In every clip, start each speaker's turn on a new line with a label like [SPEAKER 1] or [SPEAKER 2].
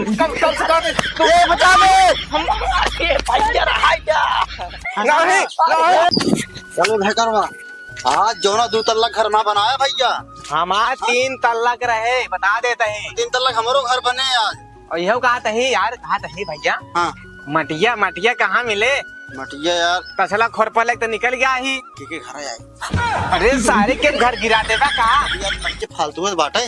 [SPEAKER 1] कम से कम तू
[SPEAKER 2] ए बचा ले।
[SPEAKER 1] ये भैया रहा नहीं
[SPEAKER 2] चलो भाई करवा आज जोना 2 तल्ला घर ना बनाया भैया।
[SPEAKER 1] हमारा 3 तल्लक रहे बता देते हैं
[SPEAKER 2] 3 तल्ला हमारो घर बने आज।
[SPEAKER 1] और यह कहा तही यार कहा तही भैया
[SPEAKER 2] हाँ
[SPEAKER 1] मटिया कहाँ मिले
[SPEAKER 2] मटिया यार
[SPEAKER 1] तसला खोरपा तो निकल गया ही
[SPEAKER 2] के घर आए।
[SPEAKER 1] अरे सारे के घर गिरा देगा कहा
[SPEAKER 2] यार मटके फालतू में बाटे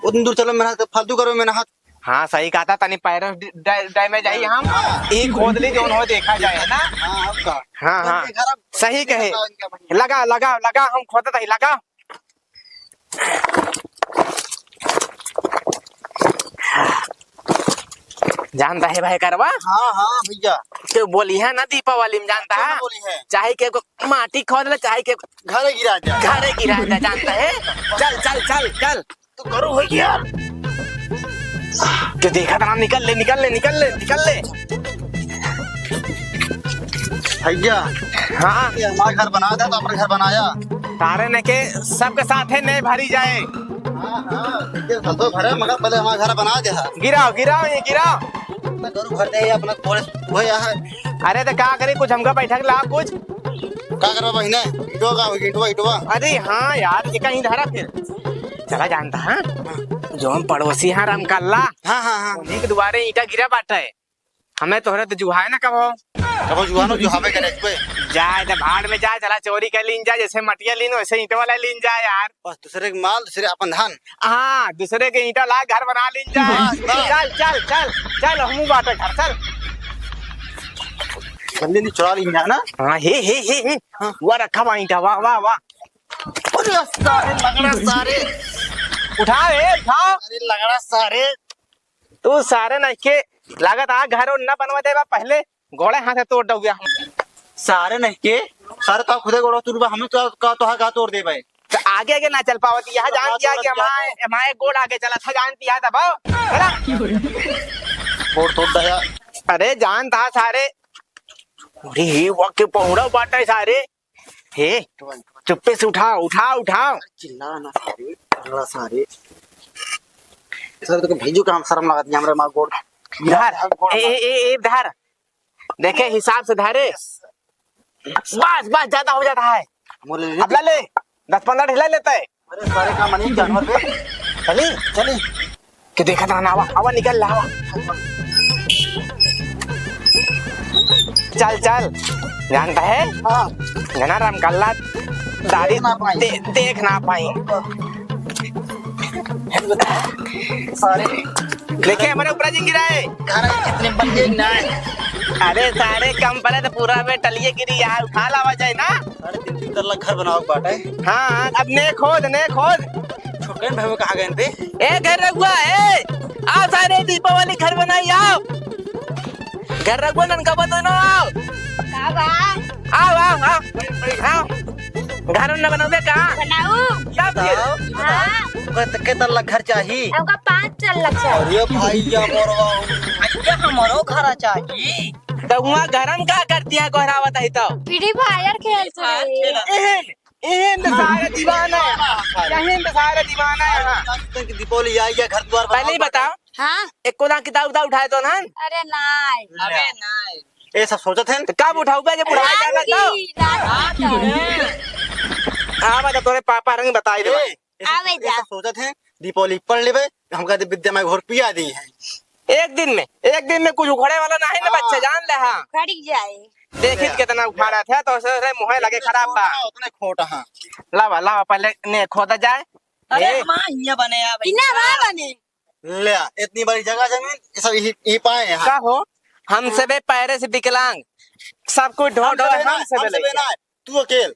[SPEAKER 2] उतनी दूर चलो मेरा फालतू करो मेरा हाथ।
[SPEAKER 1] हाँ सही कहा था तनी पैरों डैमेज आई हम एक खोद ली जो हो देखा जाए ना।
[SPEAKER 2] हाँ आपका
[SPEAKER 1] हाँ हाँ सही कहे लगा लगा लगा हम खोदते ही लगा। जानता है भाई करवा
[SPEAKER 2] हाँ हाँ भैया
[SPEAKER 1] क्यों बोली है ना दीपावली में जानता है
[SPEAKER 2] बोली है
[SPEAKER 1] चाहे के माटी खोद ले चाहे के
[SPEAKER 2] घर गिरा दिया
[SPEAKER 1] घरे गिरा दे जानता है। चल चल चल चल
[SPEAKER 2] तो करो हो यार
[SPEAKER 1] जो देखा था निकल ले निकल ले निकल ले निकल ले।
[SPEAKER 2] भैया
[SPEAKER 1] हाँ
[SPEAKER 2] ये हमारा घर बना था तो अपने घर बनाया।
[SPEAKER 1] सारे ने के सबके साथ है नहीं भरी जाए।
[SPEAKER 2] हाँ हाँ ये तो भरे मगर पहले हमारा घर बना दिया।
[SPEAKER 1] गिराओ गिराओ ये गिराओ
[SPEAKER 2] मैं करूँ भर दे अपना थोड़े वो है।
[SPEAKER 1] अरे तो क्या करे कुछ हमका बैठक ला कुछ
[SPEAKER 2] क्या करवा बहिने इटवा इटवा।
[SPEAKER 1] अरे हाँ यार ये कहीं धरा फिर चला जानता है जो हम पड़ोसी हैं रामकल्ला
[SPEAKER 2] हाँ हाँ हाँ
[SPEAKER 1] उन्हीं के द्वारे ईटा गिरा बाटा है हमें तोहरे तो जुहाए ना कबो
[SPEAKER 2] कब जुआनो जो हवे करे पे
[SPEAKER 1] जाए तो भाड़ में जाए चला चोरी कर लीन जाए जैसे मटिया लीन वैसे ईंटा वाला लीन जाए यार।
[SPEAKER 2] बस दूसरे के माल दूसरे अपन धान।
[SPEAKER 1] हाँ दूसरे के ईंटा ला घर बना लीन जाए। चल चल चल चल हम बाटे घर चल
[SPEAKER 2] बंदे ने चुरा ली ना।
[SPEAKER 1] हाँ हे वो रखा वहाँ ईंटा वाह वाह वाह
[SPEAKER 2] अरे सारे लगड़ा सारे
[SPEAKER 1] उठा रे उठाओ।
[SPEAKER 2] अरे लगड़ा सारे
[SPEAKER 1] तू सारे न के लागत आ घर और न बनवा देगा पहले घोड़े हाथ से तोड़ दोगे हम
[SPEAKER 2] सारे नहीं के सारे तो खुदे गोड़ो तू हमें तो का तोड़ दे भाई।
[SPEAKER 1] तो आगे आगे ना चल पावती यहाँ जान दिया कि हमारे गोड़ आगे चला था जान दिया था भाव
[SPEAKER 2] तोड़ तोड़ दया।
[SPEAKER 1] अरे जान था सारे अरे वो के पहुड़ा बाटा सारे हे चुप्पे से उठाओ उठाओ उठाओ
[SPEAKER 2] चिल्ला ना सारे लगड़ा सारे सर तो भेजो काम शर्म लागत हमरा मां गोड़
[SPEAKER 1] धर ए धर देखे हिसाब से धरे बस बस ज्यादा हो जाता है अब ले 10-15 ढिला लेता है।
[SPEAKER 2] अरे सारे काम नहीं जानवर पे
[SPEAKER 1] चली
[SPEAKER 2] चली
[SPEAKER 1] कि देखा था ना हवा निकल रहा चल चल जानता है
[SPEAKER 2] हाँ
[SPEAKER 1] घना रामकल्ला दादी देख ना पाई
[SPEAKER 2] सारे
[SPEAKER 1] देखे हमारे ऊपर जी गिरा है
[SPEAKER 2] घर कितने बंदे ना।
[SPEAKER 1] अरे सारे कम पड़े तो पूरा में टलिए गिरी यार उठा लावा जाए ना।
[SPEAKER 2] सारे 3 तल्ला घर बनाओ बाटे।
[SPEAKER 1] हाँ अब ने खोद
[SPEAKER 2] छोटे भाई कहाँ गए थे
[SPEAKER 1] ए घर रघुआ ए आओ सारे दीपावली घर बनाई आओ घर रघुआ ननका बताओ आओ आओ आओ आओ आओ घर न बनाओगे कहाँ
[SPEAKER 3] बनाऊ
[SPEAKER 1] सब फिर
[SPEAKER 2] के तल्ला घर चाहिए
[SPEAKER 3] हमका 5 तल्ला चाहिए।
[SPEAKER 2] अरे भैया मोरवा
[SPEAKER 4] हमारो घर चाहिए
[SPEAKER 1] तो वहाँ घर में क्या करती है कोहरा बताई तो
[SPEAKER 3] फ्री फायर खेलते रहे।
[SPEAKER 1] एहन सारे दीवाना है एहन सारे दीवाना है यहाँ
[SPEAKER 2] दीपावली आई है घर द्वार
[SPEAKER 1] पहले ही बताओ
[SPEAKER 3] हाँ
[SPEAKER 1] एक कोदा किताब उठाए तो ना
[SPEAKER 3] अरे नहीं
[SPEAKER 4] अबे नहीं
[SPEAKER 2] ये सब सोचत हैं
[SPEAKER 1] तो कब उठाऊंगा जब उठाया जाएगा तो हाँ बता तोरे पापा रंग बताई दे
[SPEAKER 3] आवे
[SPEAKER 2] ये
[SPEAKER 3] जा
[SPEAKER 2] सब सोचत हैं दीपावली पढ़ लेवे हमका विद्या में घोर पिया दी है।
[SPEAKER 1] एक दिन में कुछ उखड़े वाला नहीं ना बच्चे जान ले हाँ
[SPEAKER 3] खड़ी जाए
[SPEAKER 1] देखिए कितना उखाड़ा था तो उसे मुँह लगे खराब बा
[SPEAKER 2] उतने खोटा हाँ
[SPEAKER 1] लावा लावा पहले ने खोदा जाए
[SPEAKER 4] अरे
[SPEAKER 1] ए,
[SPEAKER 4] हमारा हिया बने आ भाई
[SPEAKER 3] बिना वहाँ बने
[SPEAKER 2] ले आ, इतनी बड़ी जगह जमीन ये सब यही पाए हैं
[SPEAKER 1] का हो हमसे बे पैरे से विकलांग सब कुछ ढो ढो हमसे बे लेके।
[SPEAKER 2] तू अकेल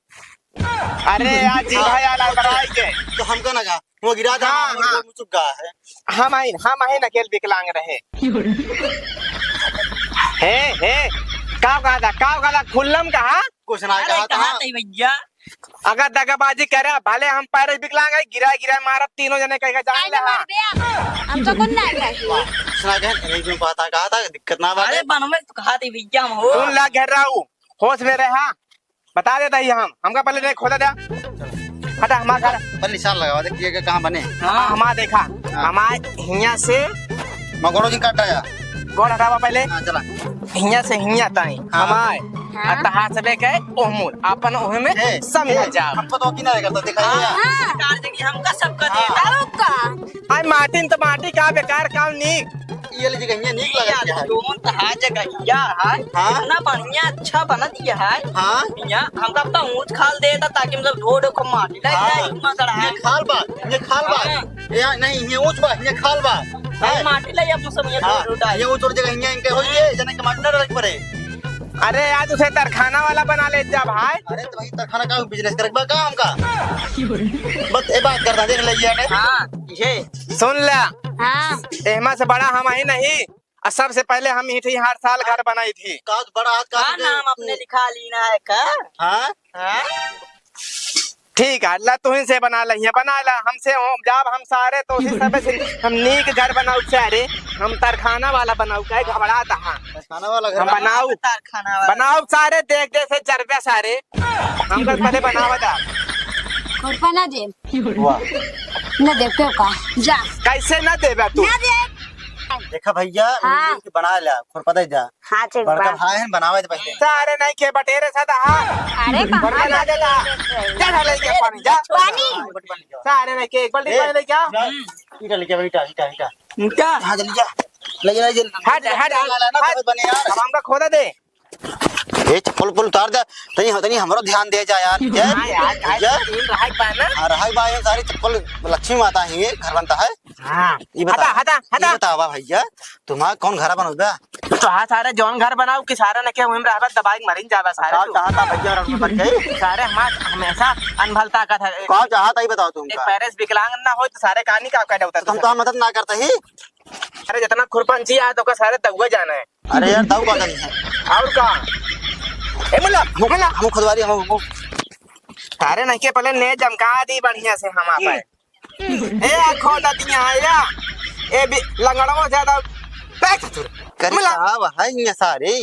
[SPEAKER 1] अरे यार जी भाई आला कराई के
[SPEAKER 2] तो हमका ना कहा वो गिरा था
[SPEAKER 1] हाँ, हाँ।
[SPEAKER 2] चुका है
[SPEAKER 1] हम आई अकेले विकलांग रहे हे का कहा था खुल्लम कहा
[SPEAKER 2] कुछ ना
[SPEAKER 4] अरे
[SPEAKER 2] कहा
[SPEAKER 4] कहाँ
[SPEAKER 2] था
[SPEAKER 4] थे भैया
[SPEAKER 1] अगर दगाबाजी करे भले हम पैर विकलांग है गिरा मारब तीनों जने कह जान ले हाँ
[SPEAKER 3] हम तो कौन नहीं खाए
[SPEAKER 2] कुछ ना कहे नहीं पता कहा था दिक्कत ना
[SPEAKER 4] अरे बनवे तो कहा थी भैया हम हो
[SPEAKER 1] सुन ला घेर रहा हूँ होश में रहा बता देता ही हमका पहले नहीं खोदा दे हटा हमारा घर
[SPEAKER 2] पर निशान लगा देखिए कहाँ बने
[SPEAKER 1] हाँ हमारा देखा हमारे हिया से
[SPEAKER 2] मगोड़ो जी काट आया।
[SPEAKER 1] गोड़ हटावा पहले
[SPEAKER 2] हाँ चला।
[SPEAKER 1] हिया से हिया ताई
[SPEAKER 2] हाँ।
[SPEAKER 1] हमाय
[SPEAKER 3] हाँ।
[SPEAKER 1] अतहा से लेके ओहमुल अपन ओहे में समझ जाओ।
[SPEAKER 2] हमको तो की नहीं करता दिखाइए।
[SPEAKER 3] हाँ।
[SPEAKER 4] कार्य हमका सब कर
[SPEAKER 2] हाँ।
[SPEAKER 4] देता
[SPEAKER 3] आओ का
[SPEAKER 1] आई माटी तो माटी का बेकार काम नी
[SPEAKER 2] ये लीजिए कहीं नीक लगा
[SPEAKER 4] यार
[SPEAKER 2] है।
[SPEAKER 4] दोनों तहा जगह यार है
[SPEAKER 2] हाँ।
[SPEAKER 4] इतना बढ़िया अच्छा बना दिया है।
[SPEAKER 2] हाँ
[SPEAKER 4] यहाँ हमका अपना ऊँच खाल देता ताकि मतलब ढोड़ को माटी लग जाए मसड़ा है।
[SPEAKER 2] ये खाल बा
[SPEAKER 4] हाँ।
[SPEAKER 2] ये नहीं ये ऊंच बा ये खाल बा।
[SPEAKER 4] भाई माटी लग अपना सब ये
[SPEAKER 2] हाँ,
[SPEAKER 4] ढोड़ उठाए।
[SPEAKER 2] ये ऊंच और जगह इनके होइए जने के माटी ना रख पड़े।
[SPEAKER 1] अरे यार उसे तरखाना वाला बना ले जा भाई।
[SPEAKER 2] अरे तो भाई तरखाना का बिजनेस करक बा का हमका। बस ए बात करता देख लीजिए ने।
[SPEAKER 4] हाँ ये
[SPEAKER 1] सुन ले
[SPEAKER 3] हाँ
[SPEAKER 1] एहमा से बड़ा हम ही नहीं और सबसे पहले हम ही थी हर साल घर बनाई थी।
[SPEAKER 2] का बड़ा हाथ
[SPEAKER 4] का नाम अपने लिखा लीना है का।
[SPEAKER 2] हाँ
[SPEAKER 4] हाँ
[SPEAKER 1] ठीक है अल्लाह तुही से बना लही बना ला हमसे हो जब हम सारे तो उसी सब से हम नीक घर बनाऊ सारे हम तरखाना वाला बनाऊ का घबरा तहा
[SPEAKER 2] खाना वाला घर
[SPEAKER 1] हम बनाऊ
[SPEAKER 4] खाना वाला
[SPEAKER 1] बनाओ सारे देख दे से चरबे सारे हम कर पहले बनावा दा
[SPEAKER 3] खुरपा ना दे
[SPEAKER 2] वाह
[SPEAKER 3] ना दे क्यों का जा
[SPEAKER 1] कैसे न देबे तू
[SPEAKER 3] ना दे
[SPEAKER 2] देखा भैया
[SPEAKER 3] हाँ।
[SPEAKER 2] मिल के बना ला खुरपा दे जा।
[SPEAKER 3] हाँ ठीक
[SPEAKER 2] बड़का
[SPEAKER 3] बा
[SPEAKER 2] भाई है बनावे दे पहले।
[SPEAKER 1] सारे नहीं के बटेरे सदा
[SPEAKER 3] अरे
[SPEAKER 1] और
[SPEAKER 3] कहाँ
[SPEAKER 1] बना देला जा ढले के पानी जा
[SPEAKER 3] पानी
[SPEAKER 1] सारे नहीं के एक बाल्टी पानी ले क्या
[SPEAKER 2] ईटा लेके ईटा ईटा ईटा
[SPEAKER 4] क्या
[SPEAKER 2] हां जल्दी जा ले जा
[SPEAKER 1] हट हट
[SPEAKER 2] हट बने यार।
[SPEAKER 1] अब हमका खोदा दे
[SPEAKER 2] ये चप्पल पुल उतार दे तनी हमरो ध्यान दे जा यार।
[SPEAKER 1] हां यार आज तीन रहा पाना
[SPEAKER 2] आ रहा है भाई सारी चप्पल लक्ष्मी माता है ये घर बनता है।
[SPEAKER 1] हां
[SPEAKER 2] ये बता
[SPEAKER 1] हटा
[SPEAKER 2] ये बतावा भैया तुम्हारा कौन घर बनोगा।
[SPEAKER 1] तो हां सारे जौन घर बनाओ कि सारा न के उहिम रहबा दबाई मरिन जाबा सारे
[SPEAKER 2] का चाहता भैया रंग पर के
[SPEAKER 1] सारे हम हमेशा अनभलता का था
[SPEAKER 2] का चाहता ही बताओ
[SPEAKER 1] एक
[SPEAKER 2] तुमका।
[SPEAKER 1] पैरेस विकलांग ना हो तो सारे कहानी का कह देता
[SPEAKER 2] तुम तो मदद ना करते ही।
[SPEAKER 1] अरे जितना खुरपंची है तो का सारे दउआ जाना है
[SPEAKER 2] अरे यार दाऊ का नहीं है
[SPEAKER 1] और का ए मुल्ला मुल्ला
[SPEAKER 2] हम खुदवारी हम
[SPEAKER 1] तारे नहीं के पहले ने जमका दी बढ़िया से हम आप ए खोदा दिया या ए लंगड़ो ज्यादा पैक
[SPEAKER 2] करे साहब है ये सारे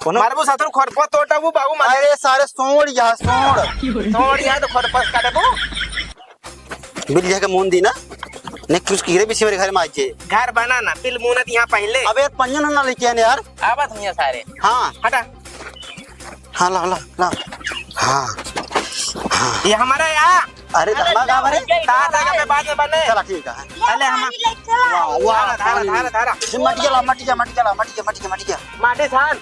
[SPEAKER 2] कोनो
[SPEAKER 1] मारबो साथर खरपो तोटाबू बाबू मारे
[SPEAKER 2] अरे सारे सोड़ या सोड़
[SPEAKER 1] तोड़ या तो खरपस काटबो
[SPEAKER 2] बिल के मुंह दी ना ने कुछ कीरे पीछे मेरे घर में आजे
[SPEAKER 1] घर बनाना बिल मुनत यहाँ पहले
[SPEAKER 2] अबे पंजन ना लेके आने यार।
[SPEAKER 1] आबत हुआ सारे
[SPEAKER 2] हाँ
[SPEAKER 1] हटा
[SPEAKER 2] हाँ ला ला ला हाँ हाँ
[SPEAKER 1] ये हमारा यहाँ
[SPEAKER 2] अरे धर्मा का भरे
[SPEAKER 1] ताजा का पे बाद में बने
[SPEAKER 2] चला ठीक है।
[SPEAKER 1] पहले हम
[SPEAKER 2] वाह
[SPEAKER 1] धारा धारा धारा
[SPEAKER 2] मटी जा
[SPEAKER 1] माटी सान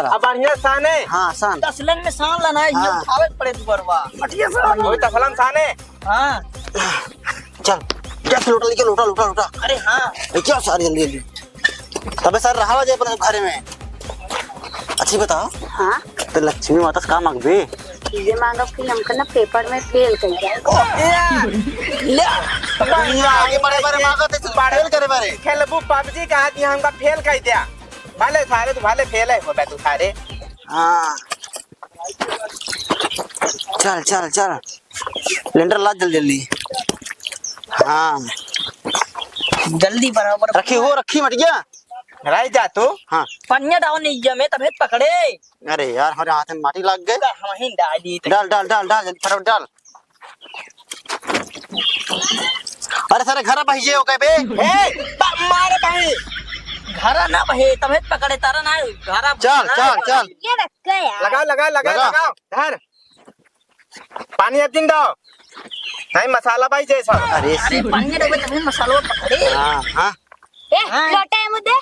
[SPEAKER 1] अब बढ़िया साने
[SPEAKER 2] हाँ सान
[SPEAKER 4] तसलन में सांड लाना है ये
[SPEAKER 2] हाँ।
[SPEAKER 4] उठावे पड़े दुबरवा मटिया सांड
[SPEAKER 1] वही तसलम साने
[SPEAKER 4] हाँ
[SPEAKER 2] चल क्या लोटा लेके लोटा
[SPEAKER 4] अरे हाँ
[SPEAKER 2] क्या सारी जल्दी तबे सर रहा जाए अपने घर में। अच्छी बताओ
[SPEAKER 3] हाँ
[SPEAKER 2] तो लक्ष्मी माता से का मांगबे
[SPEAKER 3] ये मांगा कि हमको ना पेपर में फेल कर दिया
[SPEAKER 1] ले
[SPEAKER 2] आगे बड़े मांगते फेल करे बारे
[SPEAKER 1] खेलबू पबजी का हाथ यहाँ हमका फेल कर दिया भले सारे तो भले फेल है हो बे तू सारे
[SPEAKER 2] हाँ चल चल चल लेंडर ला जल्दी हाँ
[SPEAKER 4] जल्दी बराबर
[SPEAKER 2] रखी मटिया
[SPEAKER 1] रह जा तू
[SPEAKER 2] हाँ
[SPEAKER 4] पन्या डाल नहीं जमे तब पकड़े
[SPEAKER 2] अरे यार हमारे हाथ में माटी लग गए।
[SPEAKER 4] हम ही डाली
[SPEAKER 2] डाल जल्दी फटाफट डाल। अरे सारे घर भैजे हो गए बे
[SPEAKER 1] मारे भाई
[SPEAKER 4] घरा ना बहे तब पकड़े तारा ना घरा
[SPEAKER 2] चल
[SPEAKER 3] ये रख गया
[SPEAKER 1] लगा धर पानी अब दिन दो नहीं मसाला भाई जैसा
[SPEAKER 2] अरे
[SPEAKER 4] अरे पन्या डोबे तब मसाला पकड़े
[SPEAKER 2] हाँ हाँ
[SPEAKER 3] ए लोटा है मुझे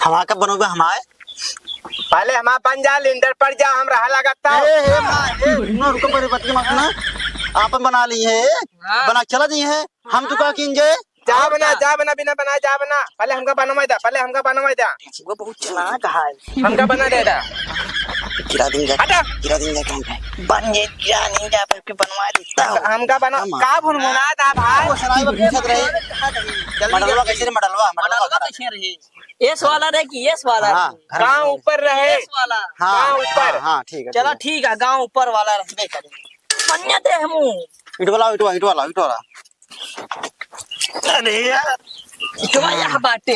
[SPEAKER 2] हम कब बनोगे हमारे
[SPEAKER 1] पहले हम बन जा लिंडर पर जा हम रहा लगाता
[SPEAKER 2] रुको मेरे बच्चे मत ना आप बना ली है बना चला दी है हम तो का किंजे
[SPEAKER 1] जा बना बिना बनाए जा बना पहले हमका बनवाई दा
[SPEAKER 4] वो बहुत चलाक है
[SPEAKER 1] हमका बना दे दा
[SPEAKER 2] गिरा देंगे
[SPEAKER 1] हटा
[SPEAKER 2] काम है
[SPEAKER 4] बन ये जाने जा पे बनवा देता हूं
[SPEAKER 1] हमका बना का भुनभुना था भाई
[SPEAKER 2] वो सराय में पूछत रहे मडलवा कैसे मडलवा
[SPEAKER 4] कैसे रही ये वाला रहे कि ये वाला
[SPEAKER 2] हाँ
[SPEAKER 1] गाँव ऊपर रहे
[SPEAKER 4] ये वाला
[SPEAKER 1] गाँव ऊपर
[SPEAKER 2] हाँ ठीक है
[SPEAKER 4] चलो ठीक है गांव ऊपर वाला रखबे करे पन्या दे हम
[SPEAKER 2] इट वाला
[SPEAKER 4] अरे यार इतना यहाँ बाटे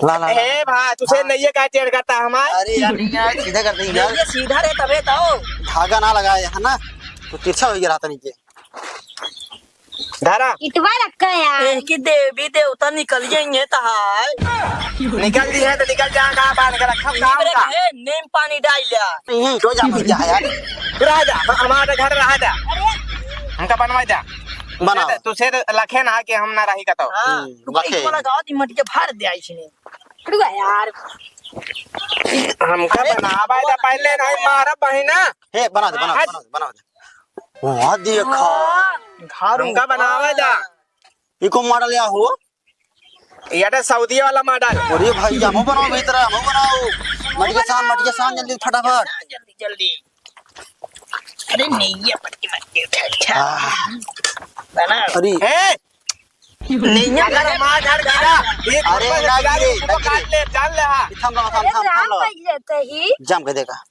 [SPEAKER 2] ला ला
[SPEAKER 1] हे भाई तुझे नहीं का टेढ़ करता हमारे
[SPEAKER 2] अरे यार सीधा कर देंगे यार
[SPEAKER 4] ये सीधा रे तबे तो
[SPEAKER 2] धागा ना लगाए है ना तो तिरछा हो गया रहता नीचे
[SPEAKER 1] धारा
[SPEAKER 3] इटवा रखा यार।
[SPEAKER 4] ए कि देवी देवता निकल जाएंगे तहार।
[SPEAKER 1] निकल दी है तो निकल जा, कहाँ बांध कर रखा काम का
[SPEAKER 4] नीम पानी डाल लिया।
[SPEAKER 2] नहीं तो जा भैया यार,
[SPEAKER 1] रह जा हमारा घर रह जा, हमका बनवा जा
[SPEAKER 2] बना
[SPEAKER 1] तुझे लखे ना कि हम ना रही का तो
[SPEAKER 4] हाँ
[SPEAKER 2] रखे।
[SPEAKER 4] तो लगाओ दी मटिया भर दे आई छने।
[SPEAKER 3] रुका यार।
[SPEAKER 1] हमका बनावा जा पहले नहीं मारा बहिना
[SPEAKER 2] हे बना दे बना दे बना दे। वहाँ देखा
[SPEAKER 1] हमका बनावा जा।
[SPEAKER 2] इको मॉडल या हो
[SPEAKER 1] ये तो सऊदी वाला मॉडल।
[SPEAKER 2] अरे भाई हम बनाओ भीतर हम बनाओ। मट के सान जल्दी फटाफट
[SPEAKER 4] जल्दी जल्दी। अरे नहीं ये पट्टी मट्टी अच्छा बना।
[SPEAKER 2] अरे
[SPEAKER 1] ए नहीं अगर मार धर गिरा एक
[SPEAKER 2] अरे
[SPEAKER 1] ऊपर
[SPEAKER 2] ना
[SPEAKER 1] गिरा
[SPEAKER 2] गिरे,
[SPEAKER 1] उसको
[SPEAKER 2] ना
[SPEAKER 1] काट ले जान ले। हाँ
[SPEAKER 2] थम
[SPEAKER 3] राम
[SPEAKER 2] लो
[SPEAKER 3] बज लेते ही।
[SPEAKER 2] जम के देखा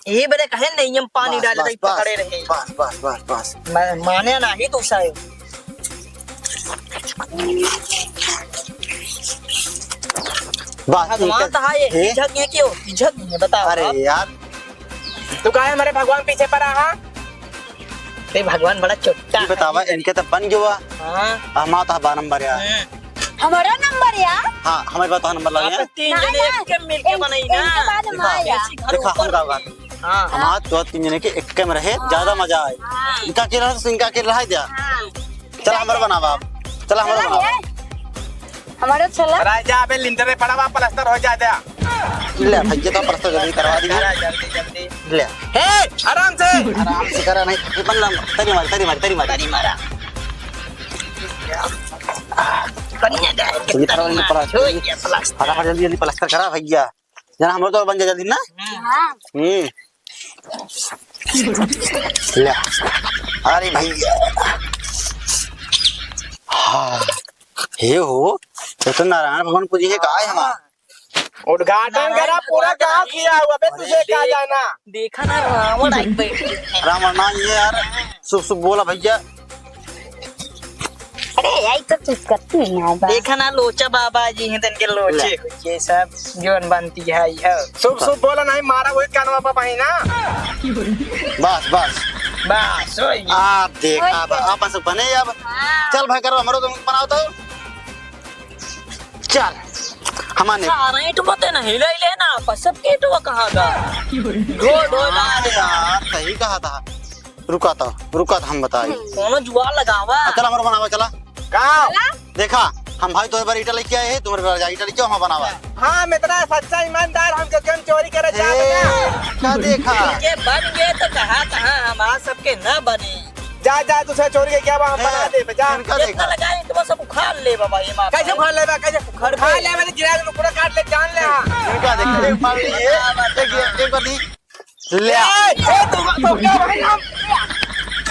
[SPEAKER 4] ये बड़े कहे नहीं हम पानी
[SPEAKER 2] बस,
[SPEAKER 4] डाले
[SPEAKER 2] बस,
[SPEAKER 4] तो पकड़े रहे।
[SPEAKER 2] बस बस बस बस
[SPEAKER 4] माने ना ही तो साहब। भगवान तो है ये झग ये क्यों झग है बताओ।
[SPEAKER 2] अरे यार
[SPEAKER 1] तू कहे हमारे भगवान पीछे पड़ा। हाँ
[SPEAKER 4] ते भगवान बड़ा चोट्टा
[SPEAKER 2] ये बतावा इनके तो बन गया।
[SPEAKER 4] हां
[SPEAKER 2] हमारा तो बा नंबर यार।
[SPEAKER 3] हमारा नंबर यार।
[SPEAKER 2] हाँ हमारे पास तो नंबर लगे हैं।
[SPEAKER 4] तीन जने के मिलके बनाई ना।
[SPEAKER 3] इनके बाद हमारा।
[SPEAKER 2] देखा हम का बात
[SPEAKER 4] हां
[SPEAKER 2] हमारा तो 3 जने के एक में रहे ज्यादा मजा आए। इनका के रहा तो इनका के रहा दिया। चल हमारा बनावा आप, चल हमारा बनावा।
[SPEAKER 3] हमारा चला।
[SPEAKER 1] राजा अबे लिंटर में पड़ा हुआ प्लास्टर हो जाता।
[SPEAKER 2] ले भैया तो प्रश्न जल्दी करवा दी
[SPEAKER 4] जल्दी जल्दी
[SPEAKER 2] ले
[SPEAKER 1] हे आराम से
[SPEAKER 2] आराम से करा नहीं ये बन लंबा तरी मार
[SPEAKER 4] तरी मारा कन्या दे
[SPEAKER 2] ये करो ये प्लास्टर
[SPEAKER 4] ये प्लास्टर।
[SPEAKER 2] फटाफट जल्दी जल्दी प्लास्टर करा भैया जना हमारा तो बन जाए जल्दी ना।
[SPEAKER 3] हाँ।
[SPEAKER 2] ले अरे भैया हाँ ये हो ये तो नारायण भगवान पूजी है का है हमारा
[SPEAKER 1] उद्घाटन करा पूरा काम किया हुआ बे तुझे क्या जाना।
[SPEAKER 4] देखा ना रावण आई पे
[SPEAKER 2] रावण ना ये यार शुभ शुभ बोला भैया।
[SPEAKER 3] अरे यही तो चीज करती है यार।
[SPEAKER 4] देखा ना लोचा बाबा जी हैं तन के लोचे ये सब जोन बनती है ये
[SPEAKER 1] शुभ शुभ बोला नहीं मारा वही कानवा पर बहिना।
[SPEAKER 2] बस बस
[SPEAKER 4] बस ओए
[SPEAKER 2] आप देखा आप सब बने अब चल भाई करो हमारो तुम बनाओ तो चल हमारे
[SPEAKER 4] सारे तो पता नहीं ले लेना पर सब के तो कहां गा ढो ढो ला दे
[SPEAKER 2] यार सही कहा था रुका था हम बताए
[SPEAKER 4] कोनो जुआ लगावा
[SPEAKER 2] चल हमारा बनावा चला
[SPEAKER 1] कहाँ
[SPEAKER 2] देखा हम भाई तो एक बार ईटा लेके आए हैं तुम्हारे बार ईटा लेके हम बनावा।
[SPEAKER 1] हाँ मैं इतना सच्चा ईमानदार हम क्यों चोरी करे
[SPEAKER 2] क्या देखा
[SPEAKER 4] ये बन गए तो कहां हमारा सबके ना बने।
[SPEAKER 1] जा जा तुझे चोरी के क्या हम बना दे जा।
[SPEAKER 2] इनका
[SPEAKER 4] इतना
[SPEAKER 2] देखा
[SPEAKER 4] लगाए तो सब उखाड़ ले बाबा ये मां
[SPEAKER 1] कैसे उखाड़ ले कैसे उखाड़ ले मैंने गिरा के पूरा काट ले जान ले। हाँ
[SPEAKER 2] इनका देखा एक बार ये एक बार दी ले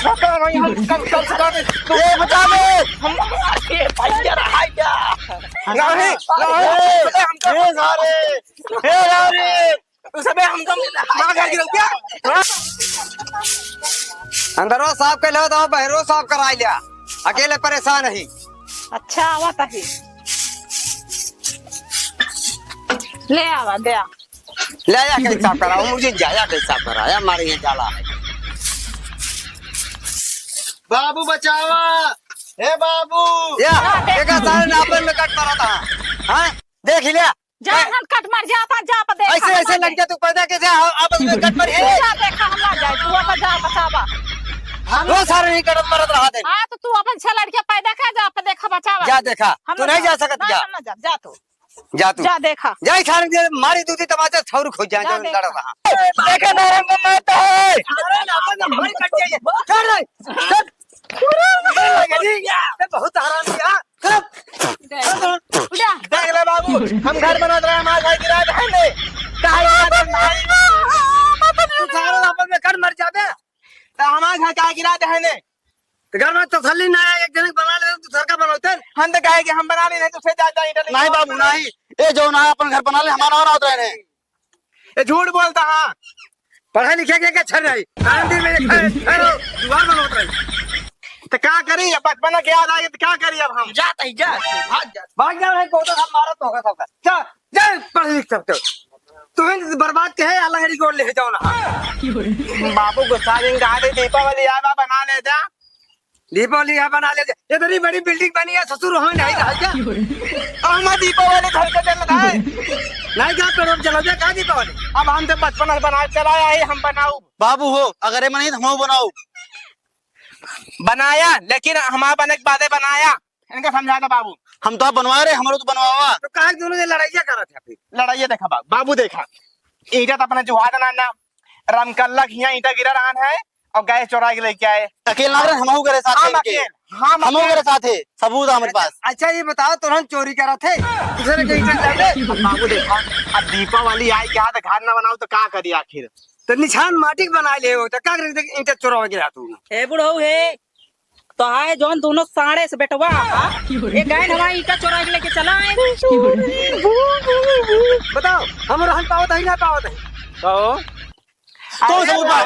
[SPEAKER 1] तो क्या भाई हम कम
[SPEAKER 2] ए बचा ले
[SPEAKER 4] ये भैया रहा जा
[SPEAKER 1] नहीं
[SPEAKER 2] ए सारे
[SPEAKER 1] उसमें हमको मार कर गिर गया।
[SPEAKER 5] अंदरो साफ कर लो तो बहरो साफ करा लिया अकेले परेशान ही।
[SPEAKER 3] अच्छा आवा कही ले आवा दे आ।
[SPEAKER 5] ले आया कैसे साफ करा मुझे जाया कैसे साफ कराया मारे ये जाला है।
[SPEAKER 2] बाबू बचावा ए बाबू
[SPEAKER 5] या देखा सारे नापन में कट मारा था। हाँ देख लिया
[SPEAKER 3] जा हम कट मार जा पर देख
[SPEAKER 5] ऐसे ऐसे लग गया तू पैदा कैसे आपस में कट मारी
[SPEAKER 3] जा देखा हम ना जाए तू अपन जा बचावा।
[SPEAKER 5] वो सारे नहीं कट मारत रहा दे
[SPEAKER 3] हां तो तू अपन छे लड़के पैदा कर जा पर देखा बचावा।
[SPEAKER 5] जा देखा तू नहीं जा सकत जा
[SPEAKER 3] जा तू
[SPEAKER 5] जा तू
[SPEAKER 3] जा देखा
[SPEAKER 5] जा सारे दे मारी दूधी तमाचा छौर खो जा
[SPEAKER 3] जा
[SPEAKER 5] जो
[SPEAKER 3] देखा।
[SPEAKER 5] लड़ रहा देखे ना हमको मत है
[SPEAKER 4] अरे ना अपन हमारी कट जाए
[SPEAKER 5] चल रे बहुत आराम किया
[SPEAKER 3] उड़ा
[SPEAKER 1] देख ले बाबू हम घर बना रहे हैं हमारे भाई गिरा है ने
[SPEAKER 5] तू सारे आपस में कट मर जाबे
[SPEAKER 1] तो हमारे घर का गिरा है ने
[SPEAKER 5] घर में तसल्ली ना है एक जने बना ले तू सरका बनाते
[SPEAKER 1] हम तो कहे कि हम बना ले नहीं तो फिर जाता इटली
[SPEAKER 2] नहीं बाबू नहीं ए जो ना अपन घर बना ले हमारा और उतरे ने
[SPEAKER 1] ये झूठ बोलता। हाँ
[SPEAKER 5] पढ़ा लिखे के क्या छर रही आनंद में खैरो दुआ बनावत रही
[SPEAKER 1] तो क्या करी बचपन के याद आएगी तो क्या करी अब हम।
[SPEAKER 4] जाता ही जा
[SPEAKER 5] भाग जा रहे को तो हम मारत होगा सबका जा जा पढ़ लिख सकते तू ही बर्बाद के है अल्लाह हरी गोल ले जाओ ना
[SPEAKER 1] बाबू गुस्सा दिन गा दे दीपावली आवा बना ले जा
[SPEAKER 5] दीपावली यहाँ बना लेते। इतनी बड़ी बिल्डिंग बनी है, ससुर हमें नहीं रहा क्या?
[SPEAKER 1] हम दीपावली घर के दिन है
[SPEAKER 5] नहीं क्या करो चलो जा कहा दीपावली।
[SPEAKER 1] अब हम तो बचपन से बना चलाया है, हम बनाऊ
[SPEAKER 2] बाबू हो अगर मन तो हम बनाओ
[SPEAKER 1] बनाया, लेकिन हमारा बने के बाद बनाया। इनका समझा था बाबू,
[SPEAKER 2] हम तो आप बनवा रहे हमारे तो बनवावा।
[SPEAKER 5] तो कहा दोनों ने लड़ाइया कर रहे थे।
[SPEAKER 1] लड़ाई देखा बाबू देखा ईटा तो अपने जुहा देना रमकल्ला यहाँ ईटा गिरा रहा है और गैस चौरा के लेके आए।
[SPEAKER 2] अकेले ना हम करे साथ
[SPEAKER 1] हम
[SPEAKER 2] इनके।
[SPEAKER 1] हम
[SPEAKER 2] हम करे साथ है सबूत है हमारे पास।
[SPEAKER 5] अच्छा ये बताओ तुरंत चोरी करा थे दूसरे के ईटा डाले।
[SPEAKER 1] बाबू देखा अब दीपावली आई क्या तो घर ना बनाओ तो क्या करी आखिर।
[SPEAKER 5] तो निशान माटी के बना ले हो तो क्या करे ईटा चोरा गिरा तू।
[SPEAKER 4] ए बुढ़ऊ है तो है जोन दोनों साड़े से बेटवा ये गैन हमारी ईटा चोरा के लेके चला है।
[SPEAKER 5] बताओ हम रहन पावत है ना पावत है।
[SPEAKER 2] कौन सबूत बा ए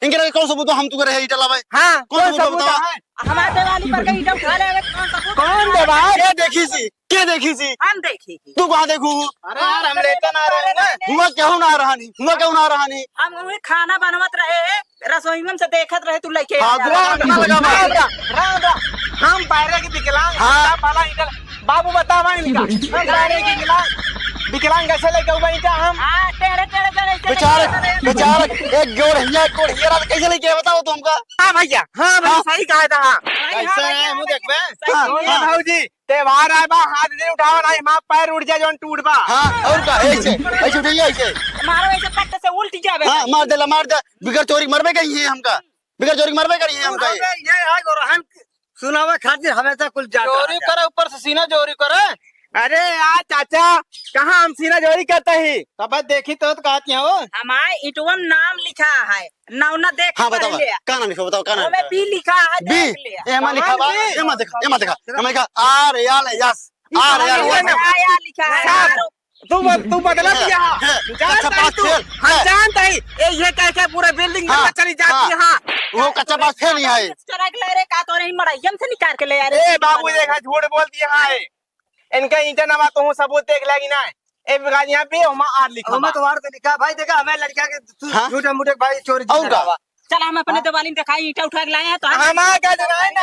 [SPEAKER 2] इनके लगे कौन सबूत हम तू करे ईटा लावे।
[SPEAKER 1] हाँ
[SPEAKER 2] कौन सबूत बताओ।
[SPEAKER 4] हमारे दिवाली पर के ईटा उठा ले कौन सा
[SPEAKER 1] कौन दे भाई?
[SPEAKER 2] क्या देखी सी क्या देखी सी
[SPEAKER 4] हम देखेगी।
[SPEAKER 2] तू कहाँ देखू।
[SPEAKER 1] अरे यार हम लेते ना रहे ना।
[SPEAKER 2] हुआ क्यों ना रहा नहीं हुआ क्यों ना रहा नहीं।
[SPEAKER 4] हम वही खाना बनवत रहे रसोई में से देखत रहे तू लेके
[SPEAKER 2] हाँ,
[SPEAKER 4] आया।
[SPEAKER 2] बुआ लगा बा।
[SPEAKER 1] हम पैरे की विकलांग
[SPEAKER 2] हाँ।
[SPEAKER 1] पाला ईटा बाबू बतावा इनका हम पैरे की विकलांग कैसे लेके उबा ईटा हम
[SPEAKER 4] हाँ टेढ़े टेढ़े टेढ़े
[SPEAKER 2] बेचारा बेचारा एक गोड़ हिया कैसे लेके बताओ तो हमका।
[SPEAKER 1] हाँ भैया हाँ भैया सही कहा था।
[SPEAKER 2] कैसे है मुंह देख बे।
[SPEAKER 1] हाँ भाऊजी त्योहार आए बा हाथ नहीं उठावा नहीं मां पैर उड़ जाए जोन टूट बा।
[SPEAKER 2] हाँ और का ऐसे ऐसे उठिए ऐसे।
[SPEAKER 4] मारो ऐसे पट्टे से उल्टी जावे।
[SPEAKER 2] हाँ मार दे बिगर चोरी मरबे कहीं है हमका बिगर चोरी मरबे करी है हमका ये।
[SPEAKER 5] ये है गोरहन सुनावा खातिर हमेशा कुछ जाता
[SPEAKER 1] चोरी करे ऊपर से सीना चोरी करे। अरे यार चाचा कहाँ हम सीना चोरी करते ही तब देखी तो कहती हो।
[SPEAKER 4] हमारे इटवन नाम लिखा है नौना देख
[SPEAKER 2] हाँ बताओ क्या नाम लिखा बताओ क्या नाम
[SPEAKER 4] में भी लिखा है
[SPEAKER 2] बी
[SPEAKER 4] देख लिया।
[SPEAKER 2] एमा लिखा बा एमा देखा एमा लिखा आर याल यस आर याल
[SPEAKER 4] आया लिखा है।
[SPEAKER 1] तू बदला दिया
[SPEAKER 2] अच्छा पास खेल
[SPEAKER 1] हम जानते ही ये कह के पूरा बिल्डिंग में चली जाती है। हाँ
[SPEAKER 2] वो कच्चा पास खेल नहीं है।
[SPEAKER 4] चोरा के ले रे का तो नहीं मड़ाइयन से निकाल के ले आ रे।
[SPEAKER 1] ए बाबू देखा झूठ बोल दिया है इनका ईंटा नवा तो सबूत देख लेगी ना। ए बिगाड़ यहाँ पे हम आर लिखा
[SPEAKER 5] हम तो वार तो लिखा भाई देखा हमें लड़का के
[SPEAKER 2] हाँ?
[SPEAKER 5] झूठे मूठे भाई चोरी
[SPEAKER 2] और का
[SPEAKER 4] चल हम अपने दिवाली में दिखाई ईटा उठा के लाए हैं तो
[SPEAKER 1] हमारा क्या देना है ना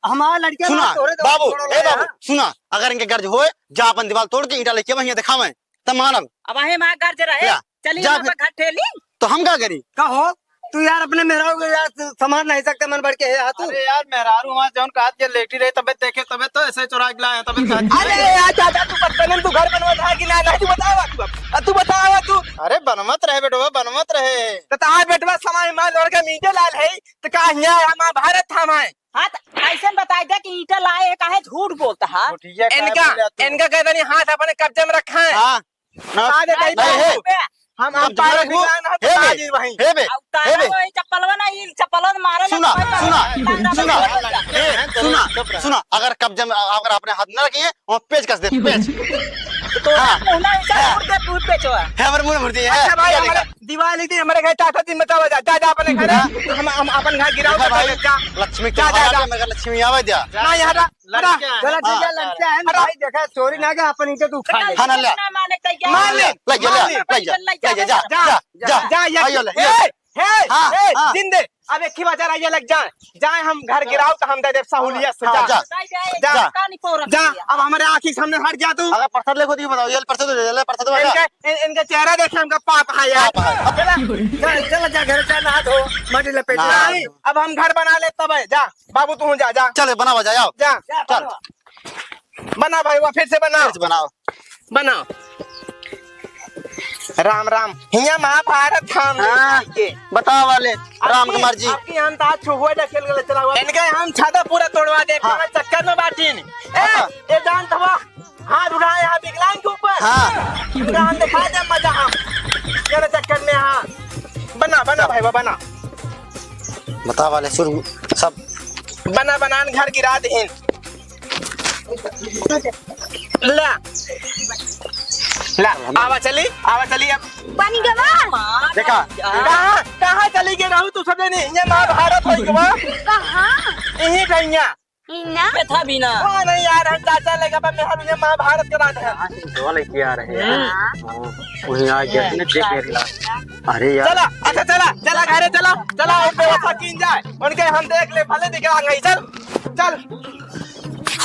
[SPEAKER 5] हमारा लड़का
[SPEAKER 2] सुना बाबू ए बाबू सुना अगर इनके गर्ज होए जा अपन दीवार तोड़ के ईंटा लेके वहीं दिखावे तब मानब।
[SPEAKER 4] अब आहे मां घर रहे
[SPEAKER 2] या,
[SPEAKER 4] चलिए
[SPEAKER 2] जा
[SPEAKER 4] हम घर ठेली
[SPEAKER 2] तो हम क्या करी
[SPEAKER 5] कहो तू यार अपने मेहरारू को यार संभाल नहीं सकते मन बढ़ के है तू।
[SPEAKER 1] अरे यार मेहरारू वहाँ जौन कहा ये लेटी रही तबे देखे तबे तो ऐसे चुरा के लाया तबे। अरे यार चाचा तू बचपन में तू घर बनवा था कि ना तू बतावा तू बतावा तू। अरे बनमत रहे बेटवा बनमत रहे तो ताहा बेटवा समाज में लड़ के मीटे लाल है तो कहा यहाँ हमारा भारत था हमारे।
[SPEAKER 4] हाँ ऐसा बता दे कि ईटा लाए काहे झूठ बोलता है।
[SPEAKER 1] इनका कहता नहीं हाथ अपने कब्जे में रखा है।
[SPEAKER 2] हाँ
[SPEAKER 1] हम
[SPEAKER 4] चप्पलवा नहीं चप्पलवा मारे
[SPEAKER 2] सुना सुना अगर कब्जे में अगर आपने हाथ न रखी है वहाँ पेच कस दे पेच
[SPEAKER 4] तो
[SPEAKER 2] हमारे मुंह भरती है।
[SPEAKER 1] अच्छा भाई दिवाली थी हमारे घर चाचा दिन बताओ जा अपने घर हम अपन घर गिराओ
[SPEAKER 2] लक्ष्मी लक्ष्मी आवे दिया
[SPEAKER 1] ना यहाँ
[SPEAKER 5] लड़का है भाई देखा चोरी ना क्या अपन ईटे तू उठा ले।
[SPEAKER 2] हाँ ना ले
[SPEAKER 1] मान ले
[SPEAKER 2] जा
[SPEAKER 1] जिंदे अब एक ही बाजार आइए लग जाए हम घर गिराओ तो हम दे दे सहूलियत से जा अब हमारे आँखी सामने हट जा तू।
[SPEAKER 2] अगर प्रसाद लेखो दी बताओ ये प्रसाद
[SPEAKER 1] इनका चेहरा देखे हमका पाप है यार।
[SPEAKER 5] चल जा घर जा नहा धो मटी लपेट
[SPEAKER 1] नहीं अब हम घर बना ले तब जा बाबू तू जा
[SPEAKER 2] चले बनाओ जाओ
[SPEAKER 1] जा
[SPEAKER 2] चल
[SPEAKER 1] बना भाई वो फिर से
[SPEAKER 2] बनाओ
[SPEAKER 1] बनाओ। राम राम हिया महाभारत हम
[SPEAKER 2] बताओ वाले राम कुमार जी
[SPEAKER 1] आपकी हम ता छुहुए खेल गले चला हुआ इनके हम छाता पूरा तोड़वा दे चक्कर में बाटीन ए जान तवा हाथ उठाए यहाँ विकलांग के ऊपर हाँ दिखा दे मजा हम चलो चक्कर में। हाँ बना भाई बना
[SPEAKER 2] बता वाले शुरू सब
[SPEAKER 1] बना घर गिरा दे ला आवा चली अब
[SPEAKER 3] पानी गवा
[SPEAKER 1] देखा कहाँ चली गई रहू तू सब नहीं ये महाभारत हो गवा
[SPEAKER 3] कहाँ
[SPEAKER 1] यही कहिया
[SPEAKER 3] इना
[SPEAKER 4] पे था भी ना।
[SPEAKER 1] हाँ नहीं यार हम चाचा लेगा पर मैं हमने महाभारत करा दे
[SPEAKER 2] दो लड़की आ रहे हैं वहीं आ गया ने देख लेला अरे यार
[SPEAKER 1] चला अच्छा चला चला घरे चला चला और व्यवस्था की जाए उनके हम देख ले भले दिखा गई चल चल